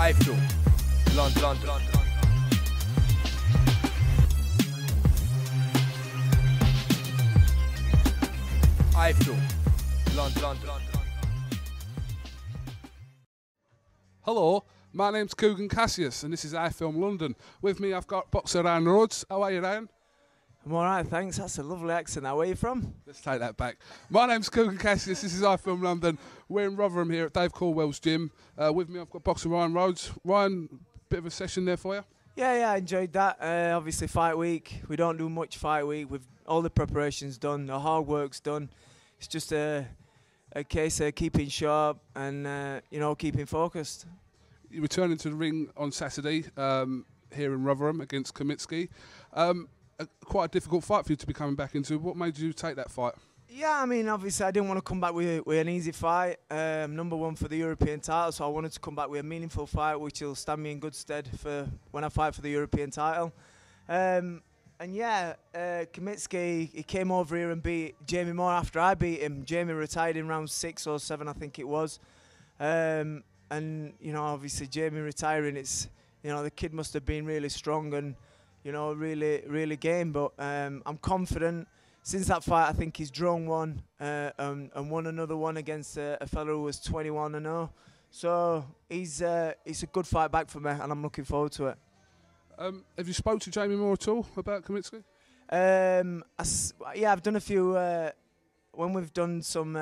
iFILM, London. iFILM, London. Hello, my name's Kugan Cassius and this is iFILM London. With me I've got boxer Ryan Rhodes. How are you, Ryan? I'm alright, thanks. That's a lovely accent. Now, where are you from? Let's take that back. My name's Kugan Cassius, this is iFILM London. We're in Rotherham here at Dave Coldwell's gym. With me I've got boxer Ryan Rhodes. Ryan, bit of a session there for you? Yeah, I enjoyed that. Obviously fight week. We don't do much fight week. With all the preparations done, the hard work's done. It's just a case of keeping sharp and, keeping focused. You're returning to the ring on Saturday here in Rotherham against Khomitski. Quite a difficult fight for you to be coming back into. What made you take that fight? Yeah, I mean, obviously I didn't want to come back with an easy fight. Number one for the European title, so I wanted to come back with a meaningful fight which will stand me in good stead for when I fight for the European title. Khomitski, he came over here and beat Jamie Moore after I beat him. Jamie retired in round 6 or 7, I think it was. Obviously Jamie retiring, it's, the kid must have been really strong and, really game. But I'm confident. Since that fight, I think he's drawn one and won another one against a fellow who was 21-0. So it's a good fight back for me, and I'm looking forward to it. Have you spoke to Jamie Moore at all about Khomitski? I've done a few. When we've done some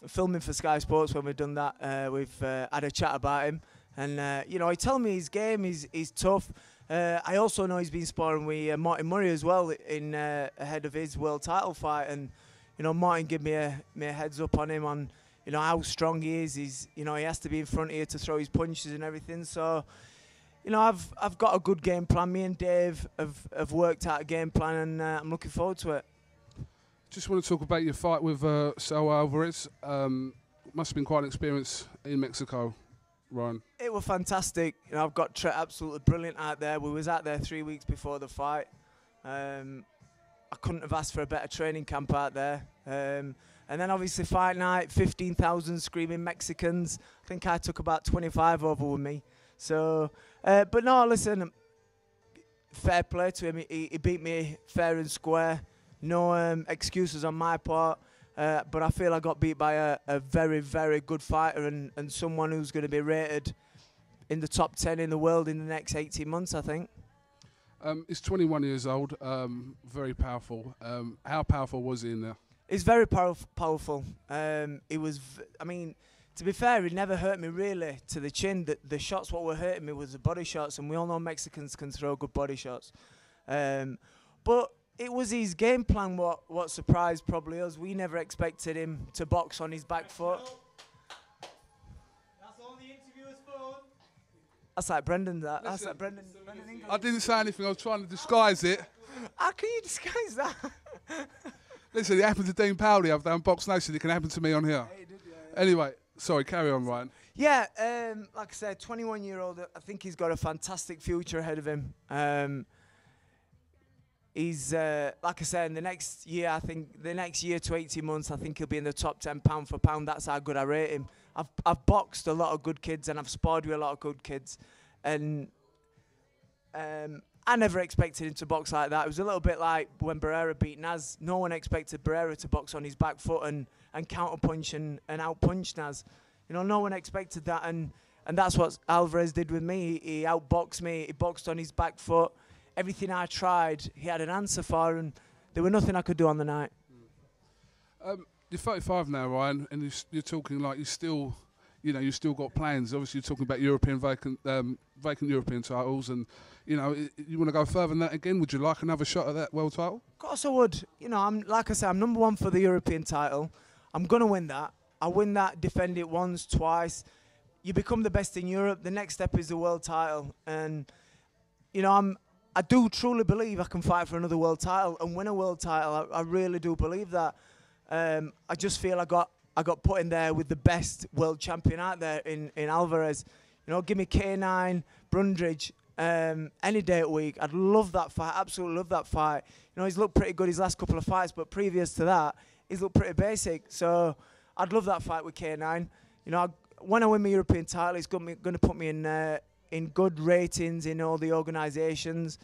filming for Sky Sports, when we've done that, we've had a chat about him. And, he told me his game, he's tough. I also know he's been sparring with Martin Murray as well in ahead of his world title fight. And, Martin gave me a heads up on him on, how strong he is. He has to be in front here to throw his punches and everything. So, I've got a good game plan. Me and Dave have worked out a game plan, and I'm looking forward to it. Just want to talk about your fight with Siahei Alvarez. Must have been quite an experience in Mexico, Ryan. It was fantastic. I've got Trent absolutely brilliant out there. We was out there 3 weeks before the fight. I couldn't have asked for a better training camp out there. And then obviously fight night, 15,000 screaming Mexicans. I think I took about 25 over with me. So, but no, listen, fair play to him. He beat me fair and square. No excuses on my part. But I feel I got beat by a very, very good fighter and someone who's going to be rated in the top 10 in the world in the next 18 months, I think. He's 21 years old, very powerful. How powerful was he in there? He's very powerful. He was, to be fair, he never hurt me really to the chin. The shots what were hurting me was the body shots, and we all know Mexicans can throw good body shots. But it was his game plan what surprised probably us. We never expected him to box on his back foot. That's on the interviewer's phone. That's like Brendan. That's like Brendan English. I didn't say anything. I was trying to disguise it. How can you disguise that? Listen, it happened to Dean Powley. I've done Box Nation. It can happen to me on here. Hey, Anyway, sorry, carry on, Ryan. Yeah, like I said, 21-year-old, I think he's got a fantastic future ahead of him. He's, like I said, in the next year, I think, the next year to 18 months, I think he'll be in the top 10 pound for pound. That's how good I rate him. I've boxed a lot of good kids, and I've sparred with a lot of good kids. And I never expected him to box like that. It was a little bit like when Barrera beat Naz. No one expected Barrera to box on his back foot and counterpunch and outpunch Naz. No one expected that, and that's what Alvarez did with me. He outboxed me. He boxed on his back foot. Everything I tried, he had an answer for, and there was nothing I could do on the night. You're 35 now, Ryan, and you're talking like you still got plans. Obviously, you're talking about European vacant European titles, and you want to go further than that again. Would you like another shot at that world title? Of course I would. Like I said, I'm number one for the European title. I'm gonna win that. I win that, defend it once, twice. You become the best in Europe. The next step is the world title, and I do truly believe I can fight for another world title and win a world title. I really do believe that. I just feel I got put in there with the best world champion out there in Alvarez. Give me K9, Brundage, any day of the week. I'd love that fight, absolutely love that fight. He's looked pretty good his last couple of fights, but previous to that, he's looked pretty basic. So I'd love that fight with K9. when I win my European title, it's going to put me in good ratings in all the organisations.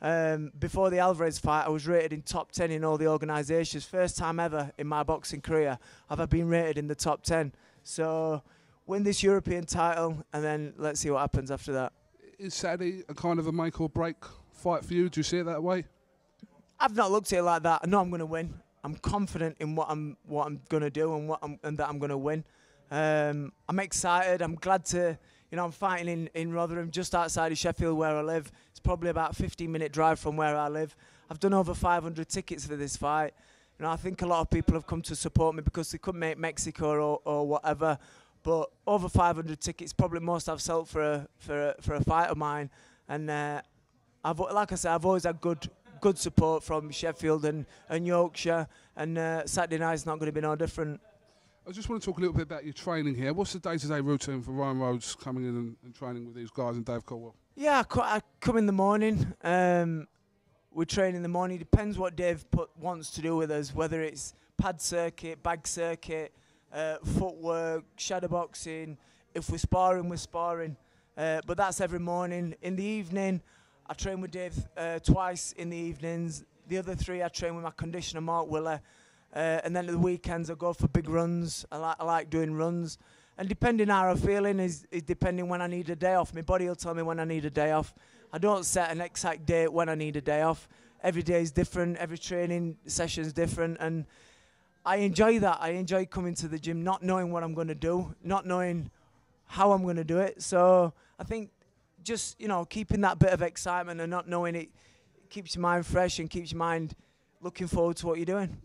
Before the Alvarez fight, I was rated in top 10 in all the organisations. First time ever in my boxing career have I been rated in the top 10. So win this European title, and then let's see what happens after that. Is Saturday a kind of a make or break fight for you? Do you see it that way? I've not looked at it like that. I know I'm going to win. I'm confident in what I'm going to do and that I'm going to win. I'm excited. I'm glad to, I'm fighting in Rotherham, just outside of Sheffield where I live. It's probably about a 15-minute drive from where I live. I've done over 500 tickets for this fight. I think a lot of people have come to support me because they couldn't make Mexico or whatever. But over 500 tickets, probably most I've sold for a fight of mine. And like I said, I've always had good support from Sheffield and Yorkshire. And Saturday night's not going to be no different. I just want to talk a little bit about your training here. What's the day-to-day routine for Ryan Rhodes coming in and training with these guys and Dave Coldwell? Yeah, I come in the morning. We train in the morning. Depends what Dave wants to do with us, whether it's pad circuit, bag circuit, footwork, shadow boxing. If we're sparring, we're sparring. But that's every morning. In the evening, I train with Dave twice in the evenings. The other 3 I train with my conditioner, Mark Willer. And then at the weekends I go for big runs. I like doing runs. And depending how I'm feeling is depending when I need a day off. My body will tell me when I need a day off. I don't set an exact date when I need a day off. Every day is different. Every training session is different. And I enjoy that. I enjoy coming to the gym, not knowing what I'm going to do, not knowing how I'm going to do it. So I think just, keeping that bit of excitement and not knowing it keeps your mind fresh and keeps your mind looking forward to what you're doing.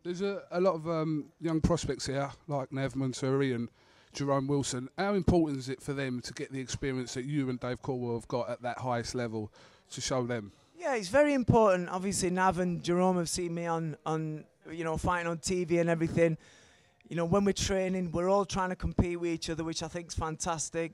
There's a lot of young prospects here, like Nev Monturi and Jerome Wilson. How important is it for them to get the experience that you and Dave Coldwell have got at that highest level to show them? Yeah, it's very important. Obviously, Nav and Jerome have seen me on fighting on TV and everything. When we're training, we're all trying to compete with each other, which I think is fantastic.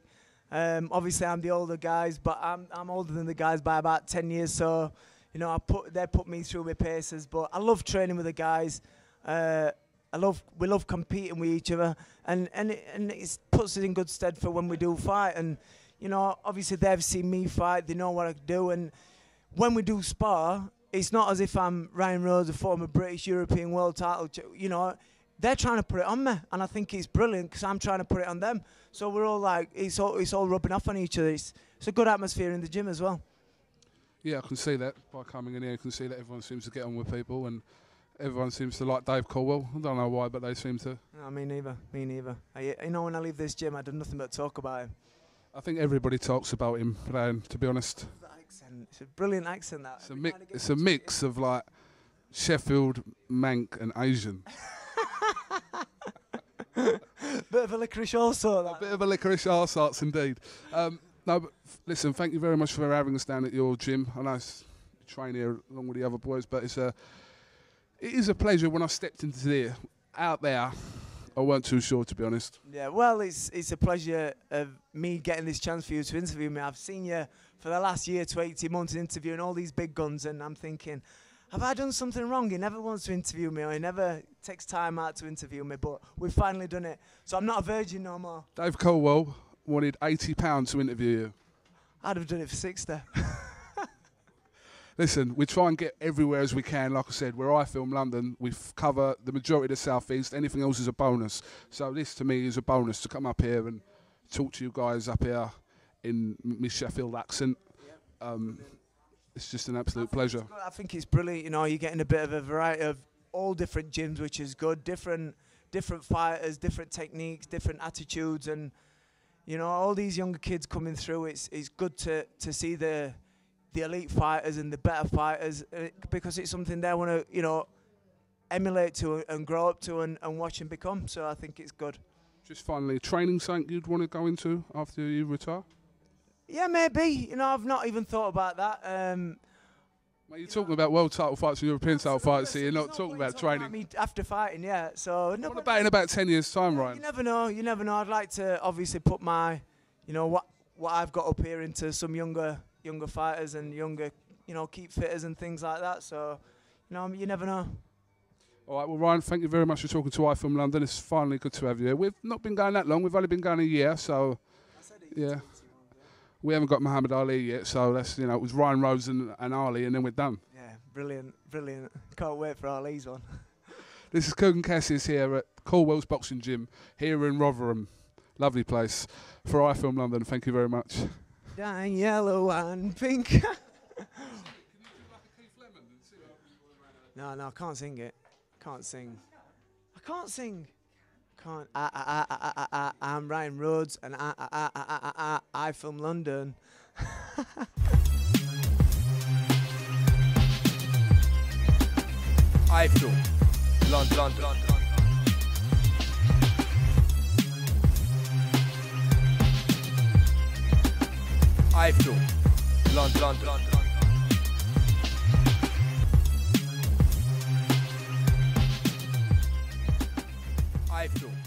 Obviously, I'm the older guys, but I'm older than the guys by about 10 years, so they put me through my paces. But I love training with the guys. We love competing with each other, and it puts us in good stead for when we do fight. And obviously they've seen me fight, they know what I do, and when we do spar, it's not as if I'm Ryan Rhodes, a former British European world title. They're trying to put it on me, and I think it's brilliant because I'm trying to put it on them. So we're all like, it's all rubbing off on each other. It's a good atmosphere in the gym as well. Yeah, I can see that by coming in here. I can see that everyone seems to get on with people, and everyone seems to like Dave Coldwell. I don't know why, but they seem to. No, me neither. When I leave this gym, I do nothing but talk about him. I think everybody talks about him, Brian, to be honest. That accent. It's a brilliant accent, that. It's a mix of like Sheffield, Manc and Asian. Bit of a licorice also. A bit of a licorice arse, indeed. No, but listen, thank you very much for having us down at your gym. I know you train here along with the other boys, but it is a pleasure. When I stepped into out there, I weren't too sure, to be honest. Yeah, well, it's a pleasure of me getting this chance for you to interview me. I've seen you for the last year to 18 months interviewing all these big guns, and I'm thinking, have I done something wrong? He never wants to interview me, or he never takes time out to interview me, but we've finally done it. So I'm not a virgin no more. Dave Coldwell wanted £80 to interview you. I'd have done it for 60. Listen, we try and get everywhere as we can. Like I said, we're iFILM London. We cover the majority of the South East. Anything else is a bonus. So this, to me, is a bonus to come up here and talk to you guys up here in my Sheffield accent. Yep. It's just an absolute pleasure. I think it's brilliant. You're getting a bit of a variety of all different gyms, which is good. Different fighters, different techniques, different attitudes, and all these younger kids coming through. It's good to see the elite fighters and the better fighters, because it's something they want to emulate to and grow up to and watch and become. So I think it's good. Just finally, training something you'd want to go into after you retire? Yeah, maybe. I've not even thought about that. Mate, you're talking about world title fights and European title fights, so you're not talking about training. About me after fighting, yeah. So what about in about 10 years' time, Ryan? You never know. You never know. I'd like to obviously put my, what I've got up here into some younger fighters and younger, keep fitters and things like that. So, you never know. All right, well, Ryan, thank you very much for talking to iFILM London. It's finally good to have you here. We've not been going that long. We've only been going a year, so yeah. We haven't got Muhammad Ali yet, so that's, you know, it was Ryan Rhodes and Ali, and then we're done. Yeah, brilliant, brilliant. Can't wait for Ali's one. This is Kugan Cassius here at Coldwell Boxing Gym here in Rotherham. Lovely place. For iFILM London, thank you very much. Down yellow and pink. No, I can't sing it. Can't sing. I can't sing. Can't. I'm Ryan Rhodes and iFILM London. iFILM London. iFILM London. iFILM